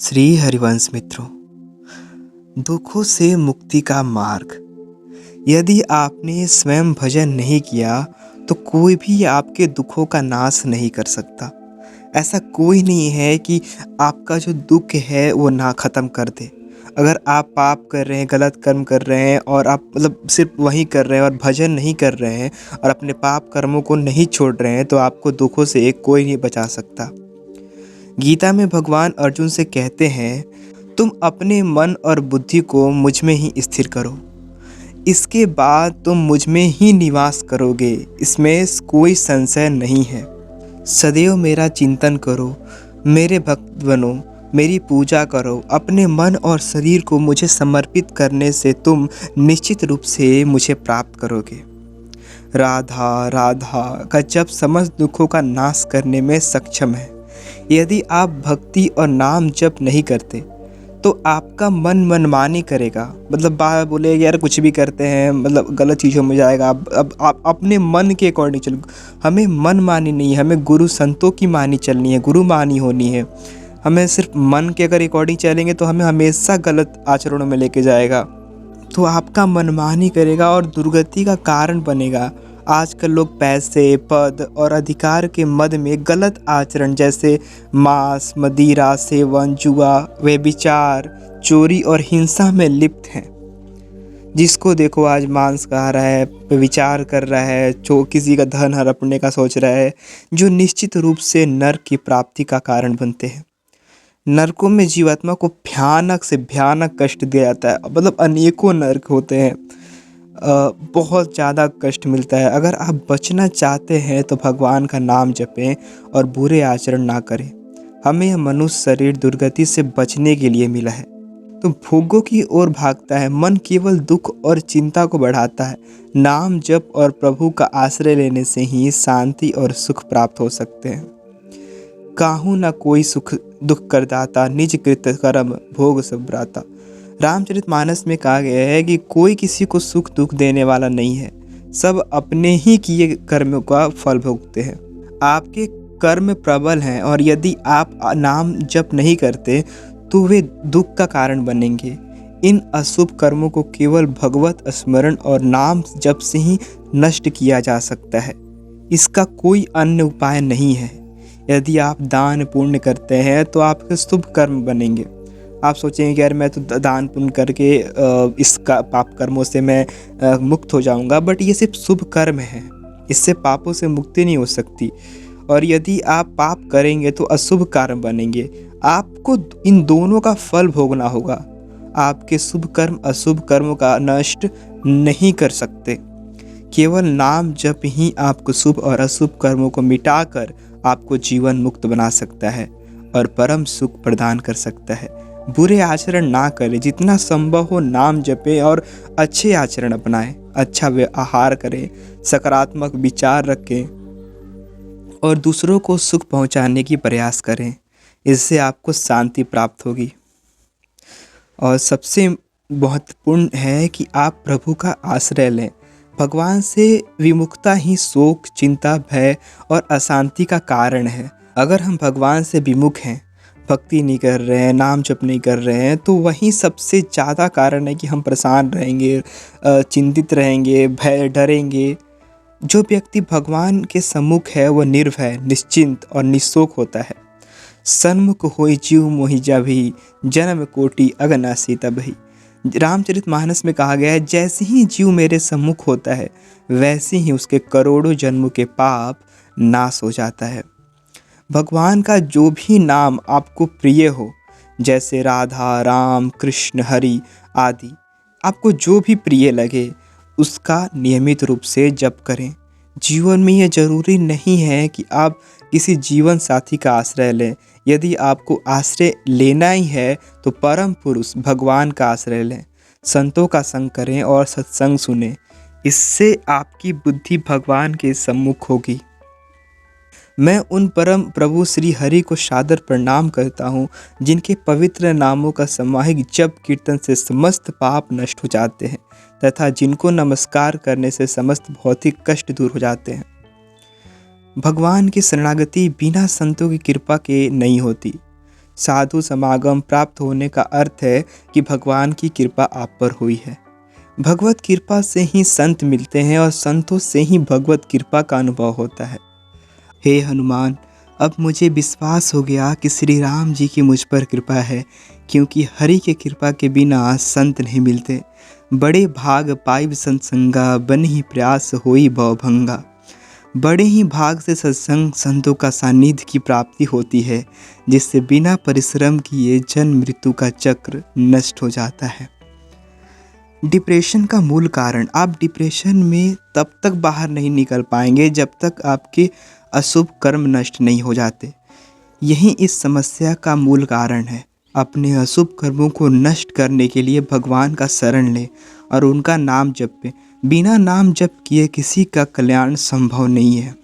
श्री हरिवंश मित्रों, दुखों से मुक्ति का मार्ग। यदि आपने स्वयं भजन नहीं किया तो कोई भी आपके दुखों का नाश नहीं कर सकता। ऐसा कोई नहीं है कि आपका जो दुख है वो ना ख़त्म कर दे। अगर आप पाप कर रहे हैं, गलत कर्म कर रहे हैं और आप सिर्फ वही कर रहे हैं और भजन नहीं कर रहे हैं और अपने पाप कर्मों को नहीं छोड़ रहे हैं, तो आपको दुखों से कोई नहीं बचा सकता। गीता में भगवान अर्जुन से कहते हैं, तुम अपने मन और बुद्धि को मुझ में ही स्थिर करो, इसके बाद तुम मुझ में ही निवास करोगे, इसमें कोई संशय नहीं है। सदैव मेरा चिंतन करो, मेरे भक्त बनो, मेरी पूजा करो। अपने मन और शरीर को मुझे समर्पित करने से तुम निश्चित रूप से मुझे प्राप्त करोगे। राधा राधा का जप समस्त दुखों का नाश करने में सक्षम है। यदि आप भक्ति और नाम जप नहीं करते तो आपका मन मनमानी करेगा। बाबा बोलेगा यार कुछ भी करते हैं, गलत चीज़ों में जाएगा। अब आप अपने मन के अकॉर्डिंग चलो। हमें मन मानी नहीं है, हमें गुरु संतों की मानी चलनी है, गुरु मानी होनी है। हमें सिर्फ मन के अगर अकॉर्डिंग चलेंगे तो हमें हमेशा गलत आचरणों में लेके जाएगा। तो आपका मनमानी करेगा और दुर्गति का कारण बनेगा। आजकल लोग पैसे, पद और अधिकार के मद में गलत आचरण जैसे मांस, मदिरा सेवन, जुआ, व्यभिचार, चोरी और हिंसा में लिप्त हैं। जिसको देखो आज मांस खा रहा है, व्यभिचार कर रहा है, किसी का धन हड़पने का सोच रहा है, जो निश्चित रूप से नरक की प्राप्ति का कारण बनते हैं। नरकों में जीवात्मा को भयानक से भयानक कष्ट दिया जाता है। अनेकों नरक होते हैं। बहुत ज़्यादा कष्ट मिलता है। अगर आप बचना चाहते हैं तो भगवान का नाम जपें और बुरे आचरण ना करें। हमें यह मनुष्य शरीर दुर्गति से बचने के लिए मिला है, तो भोगों की ओर भागता है। मन केवल दुख और चिंता को बढ़ाता है। नाम जप और प्रभु का आश्रय लेने से ही शांति और सुख प्राप्त हो सकते हैं। काहू न कोई सुख दुख करदाता, निज कृत कर्म भोग सब भ्राता। रामचरितमानस में कहा गया है कि कोई किसी को सुख दुख देने वाला नहीं है, सब अपने ही किए कर्मों का फल भोगते हैं। आपके कर्म प्रबल हैं और यदि आप नाम जप नहीं करते तो वे दुख का कारण बनेंगे। इन अशुभ कर्मों को केवल भगवत स्मरण और नाम जप से ही नष्ट किया जा सकता है। इसका कोई अन्य उपाय नहीं है। यदि आप दान पुण्य करते हैं तो आपके शुभ कर्म बनेंगे। आप सोचेंगे कि यार मैं तो दान पुण्य करके इसका पाप कर्मों से मैं मुक्त हो जाऊंगा, बट ये सिर्फ शुभ कर्म है, इससे पापों से मुक्ति नहीं हो सकती। और यदि आप पाप करेंगे तो अशुभ कर्म बनेंगे। आपको इन दोनों का फल भोगना होगा। आपके शुभ कर्म अशुभ कर्मों का नष्ट नहीं कर सकते। केवल नाम जप ही आपको शुभ और अशुभ कर्मों को मिटाकर आपको जीवन मुक्त बना सकता है और परम सुख प्रदान कर सकता है। बुरे आचरण ना करें, जितना संभव हो नाम जपें और अच्छे आचरण अपनाएं, अच्छा व्यवहार करें, सकारात्मक विचार रखें और दूसरों को सुख पहुंचाने की प्रयास करें। इससे आपको शांति प्राप्त होगी। और सबसे महत्वपूर्ण है कि आप प्रभु का आश्रय लें। भगवान से विमुखता ही शोक, चिंता, भय और अशांति का कारण है। अगर हम भगवान से विमुख हैं, भक्ति नहीं कर रहे हैं, नाम जप नहीं कर रहे हैं, तो वही सबसे ज़्यादा कारण है कि हम परेशान रहेंगे, चिंतित रहेंगे, भय डरेंगे। जो व्यक्ति भगवान के सम्मुख है वह निर्भय, निश्चिंत और निशोक होता है। सन्मुख होई जीव मोहि जाभी, जन्म कोटि अगनासी तबहि। रामचरितमानस में कहा गया है, जैसे ही जीव मेरे सम्मुख होता है वैसे ही उसके करोड़ों जन्मों के पाप नाश हो जाता है। भगवान का जो भी नाम आपको प्रिय हो, जैसे राधा, राम, कृष्ण, हरि आदि, आपको जो भी प्रिय लगे उसका नियमित रूप से जप करें। जीवन में यह जरूरी नहीं है कि आप किसी जीवन साथी का आश्रय लें। यदि आपको आश्रय लेना ही है तो परम पुरुष भगवान का आश्रय लें। संतों का संग करें और सत्संग सुनें। इससे आपकी बुद्धि भगवान के सम्मुख होगी। मैं उन परम प्रभु श्री हरि को सादर प्रणाम करता हूँ, जिनके पवित्र नामों का सामूहिक जप कीर्तन से समस्त पाप नष्ट हो जाते हैं तथा जिनको नमस्कार करने से समस्त भौतिक कष्ट दूर हो जाते हैं। भगवान की शरणागति बिना संतों की कृपा के नहीं होती। साधु समागम प्राप्त होने का अर्थ है कि भगवान की कृपा आप पर हुई है। भगवत कृपा से ही संत मिलते हैं और संतों से ही भगवत कृपा का अनुभव होता है। हे हनुमान, अब मुझे विश्वास हो गया कि श्री राम जी की मुझ पर कृपा है, क्योंकि हरि के कृपा के बिना संत नहीं मिलते। बड़े भाग पाइब संतसंगा, बन ही प्रयास होई भवभंगा। बड़े ही भाग से सत्संग संतों का सानिध्य की प्राप्ति होती है, जिससे बिना परिश्रम किए जन्म मृत्यु का चक्र नष्ट हो जाता है। डिप्रेशन का मूल कारण, आप डिप्रेशन में तब तक बाहर नहीं निकल पाएंगे जब तक आपके अशुभ कर्म नष्ट नहीं हो जाते। यही इस समस्या का मूल कारण है। अपने अशुभ कर्मों को नष्ट करने के लिए भगवान का शरण लें और उनका नाम जपें। बिना नाम जप किए किसी का कल्याण संभव नहीं है।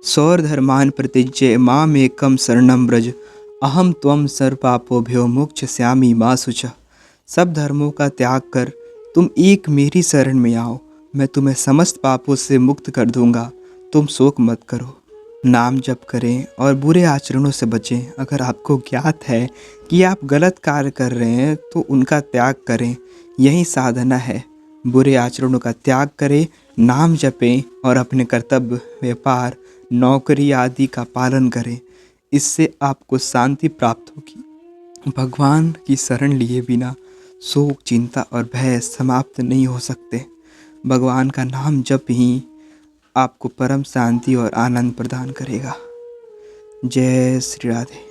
सौरधर्मान प्रतिज्य माम एकम शरणम व्रज, अहम त्वम सर्व पापोभ्यो मोक्षयिष्यामि मा शुचः। सब धर्मों का त्याग कर तुम एक मेरी शरण में आओ, मैं तुम्हें समस्त पापों से मुक्त कर दूंगा। तुम शोक मत करो, नाम जप करें और बुरे आचरणों से बचें। अगर आपको ज्ञात है कि आप गलत कार्य कर रहे हैं तो उनका त्याग करें, यही साधना है। बुरे आचरणों का त्याग करें, नाम जपें और अपने कर्तव्य, व्यापार, नौकरी आदि का पालन करें। इससे आपको शांति प्राप्त होगी। भगवान की शरण लिए बिना शोक, चिंता और भय समाप्त नहीं हो सकते। भगवान का नाम जप ही आपको परम शांति और आनंद प्रदान करेगा। जय श्री राधे।